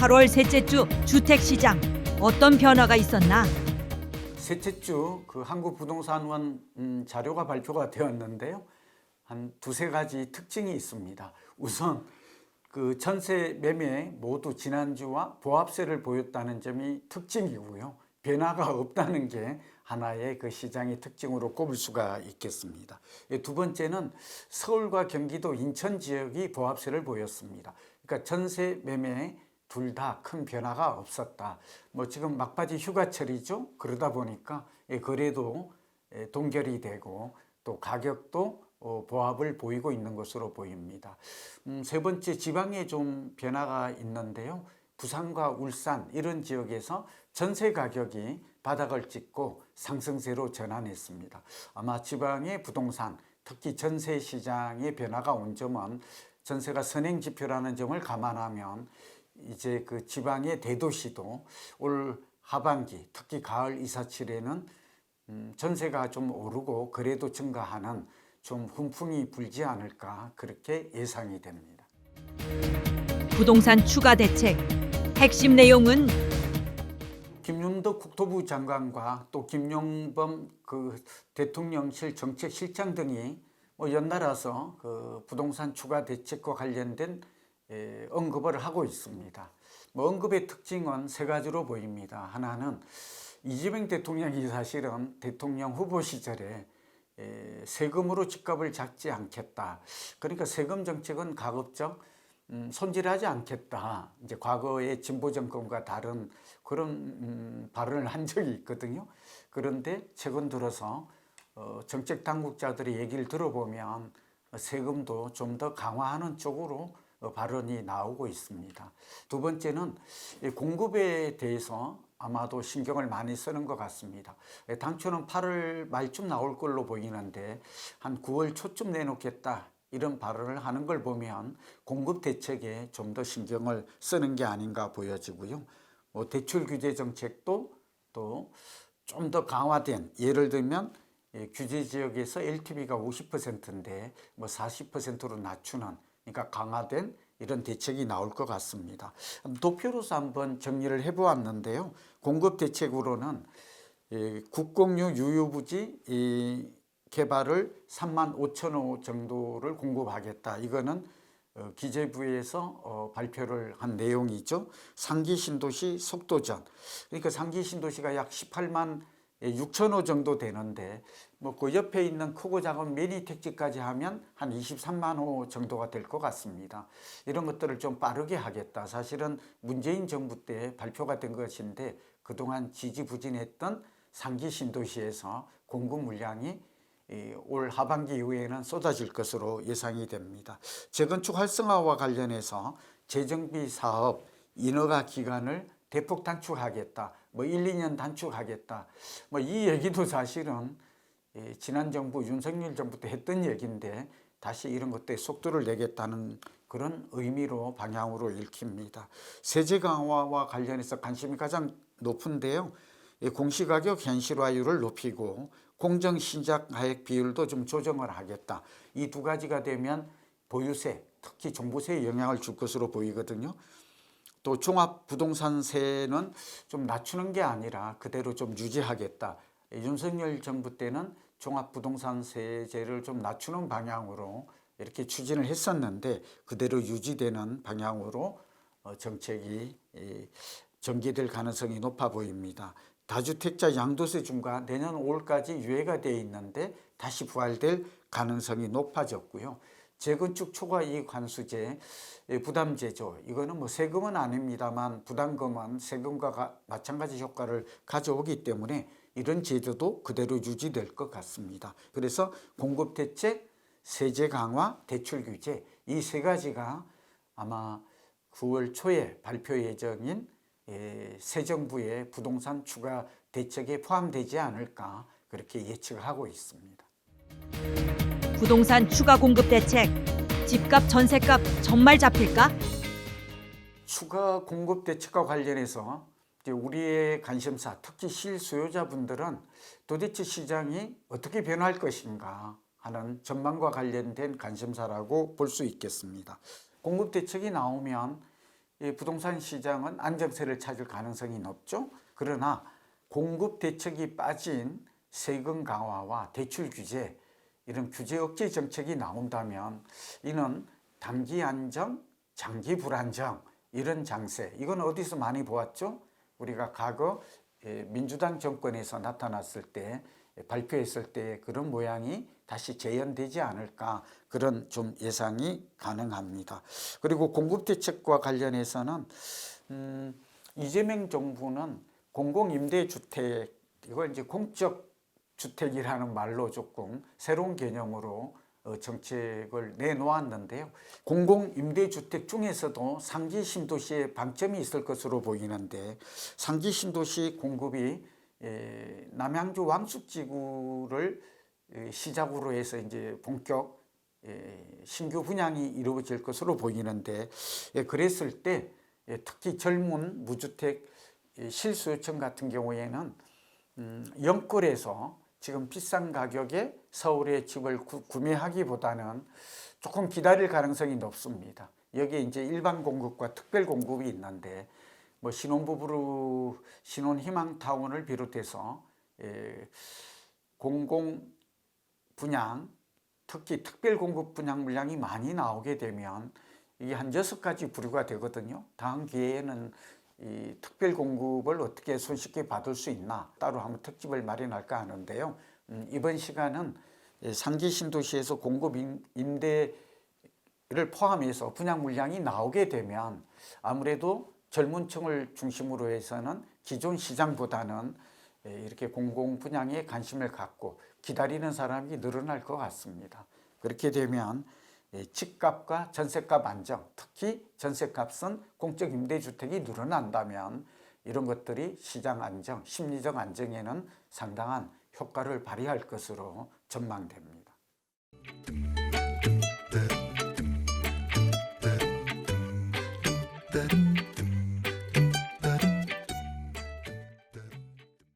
8월 셋째 주 주택시장 어떤 변화가 있었나? 셋째 주 그 한국부동산원 자료가 발표가 되었는데요. 한 두세 가지 특징이 있습니다. 우선 그 전세 매매 모두 지난주와 보합세를 보였다는 점이 특징이고요. 변화가 없다는 게 하나의 그 시장의 특징으로 꼽을 수가 있겠습니다. 두 번째는 서울과 경기도 인천 지역이 보합세를 보였습니다. 그러니까 전세 매매 둘 다 큰 변화가 없었다. 뭐 지금 막바지 휴가철이죠. 그러다 보니까 거래도 동결이 되고 또 가격도 보합을 보이고 있는 것으로 보입니다. 세 번째, 지방에 좀 변화가 있는데요. 부산과 울산 이런 지역에서 전세 가격이 바닥을 찍고 상승세로 전환했습니다. 아마 지방의 부동산, 특히 전세 시장의 변화가 온 점은 전세가 선행 지표라는 점을 감안하면 이제 그 지방의 대도시도 올 하반기, 특히 가을 이사철에는 전세가 좀 오르고 거래도 증가하는 좀 훈풍이 불지 않을까 그렇게 예상이 됩니다. 부동산 추가 대책 핵심 내용은 김윤덕 국토부 장관과 또 김용범 그 대통령실 정책실장 등이 연달아서 그 부동산 추가 대책과 관련된 언급을 하고 있습니다. 언급의 특징은 세 가지로 보입니다. 하나는 이재명 대통령이 사실은 대통령 후보 시절에 세금으로 집값을 잡지 않겠다. 그러니까 세금 정책은 가급적 손질하지 않겠다. 이제 과거의 진보 정권과 다른 그런 발언을 한 적이 있거든요. 그런데 최근 들어서 정책 당국자들의 얘기를 들어보면 세금도 좀 더 강화하는 쪽으로 발언이 나오고 있습니다. 두 번째는 공급에 대해서 아마도 신경을 많이 쓰는 것 같습니다. 당초는 8월 말쯤 나올 걸로 보이는데 한 9월 초쯤 내놓겠다 이런 발언을 하는 걸 보면 공급 대책에 좀 더 신경을 쓰는 게 아닌가 보여지고요. 대출 규제 정책도 또 좀 더 강화된, 예를 들면 규제 지역에서 LTV가 50%인데 40%로 낮추는, 그러니까 강화된 이런 대책이 나올 것 같습니다. 도표로서 한번 정리를 해보았는데요. 공급 대책으로는 국공유 유효부지 개발을 3만 5천 호 정도를 공급하겠다. 이거는 기재부에서 발표를 한 내용이죠. 상기 신도시 속도전. 그러니까 상기 신도시가 약 18만 6천 호 정도 되는데 그 옆에 있는 크고 작은 미니 택지까지 하면 한 23만 호 정도가 될 것 같습니다. 이런 것들을 좀 빠르게 하겠다. 사실은 문재인 정부 때 발표가 된 것인데 그동안 지지부진했던 상기 신도시에서 공급 물량이 올 하반기 이후에는 쏟아질 것으로 예상이 됩니다. 재건축 활성화와 관련해서 재정비 사업 인허가 기간을 대폭 단축하겠다. 1, 2년 단축하겠다. 이 얘기도 사실은 지난 정부 윤석열 정부 때 했던 얘기인데 다시 이런 것들에 속도를 내겠다는 그런 의미로 방향으로 읽힙니다. 세제 강화와 관련해서 관심이 가장 높은데요. 공시가격 현실화율을 높이고 공정신작가액 비율도 좀 조정을 하겠다. 이 두 가지가 되면 보유세, 특히 종부세에 영향을 줄 것으로 보이거든요. 또 종합부동산세는 좀 낮추는 게 아니라 그대로 좀 유지하겠다. 윤석열 정부 때는 종합부동산세제를 좀 낮추는 방향으로 이렇게 추진을 했었는데 그대로 유지되는 방향으로 정책이 전개될 가능성이 높아 보입니다. 다주택자 양도세 중과 내년 5월까지 유예가 되어 있는데 다시 부활될 가능성이 높아졌고요. 재건축 초과이익 환수제, 부담제조, 이거는 세금은 아닙니다만 부담금은 세금과 마찬가지 효과를 가져오기 때문에 이런 제도도 그대로 유지될 것 같습니다. 그래서 공급대책, 세제 강화, 대출 규제 이 세 가지가 아마 9월 초에 발표 예정인 새 정부의 부동산 추가 대책에 포함되지 않을까 그렇게 예측하고 있습니다. 부동산 추가 공급 대책 집값 전세값 정말 잡힐까? 추가 공급 대책과 관련해서 이제 우리의 관심사, 특히 실수요자분들은 도대체 시장이 어떻게 변할 것인가 하는 전망과 관련된 관심사라고 볼 수 있겠습니다. 공급 대책이 나오면 이 부동산 시장은 안정세를 찾을 가능성이 높죠. 그러나 공급 대책이 빠진 세금 강화와 대출 규제, 이런 규제 억제 정책이 나온다면 이는 단기 안정, 장기 불안정, 이런 장세, 이건 어디서 많이 보았죠? 우리가 과거 민주당 정권에서 나타났을 때, 발표했을 때 그런 모양이 다시 재현되지 않을까, 그런 좀 예상이 가능합니다. 그리고 공급대책과 관련해서는 이재명 정부는 공공임대주택, 이걸 이제 공적주택이라는 말로 조금 새로운 개념으로 정책을 내놓았는데요. 공공임대주택 중에서도 상기 신도시에 방점이 있을 것으로 보이는데, 상기 신도시 공급이 남양주 왕숙지구를 시작으로 해서 이제 본격 신규 분양이 이루어질 것으로 보이는데, 그랬을 때 특히 젊은 무주택 실수 요청 같은 경우에는 영끌에서 지금 비싼 가격에 서울의 집을 구매하기보다는 조금 기다릴 가능성이 높습니다. 여기에 이제 일반 공급과 특별 공급이 있는데, 뭐 신혼부부로 신혼희망타운을 비롯해서 공공 분양, 특히 특별 공급 분양 물량이 많이 나오게 되면 이게 한 6가지 부류가 되거든요. 다음 기회에는 이 특별 공급을 어떻게 손쉽게 받을 수 있나 따로 한번 특집을 마련할까 하는데요. 이번 시간은 상기 신도시에서 공급 임대를 포함해서 분양 물량이 나오게 되면 아무래도 젊은 층을 중심으로 해서는 기존 시장보다는 이렇게 공공 분양에 관심을 갖고 기다리는 사람이 늘어날 것 같습니다. 그렇게 되면 집값과 전셋값 안정, 특히 전셋값은 공적 임대주택이 늘어난다면 이런 것들이 시장 안정, 심리적 안정에는 상당한 효과를 발휘할 것으로 전망됩니다. that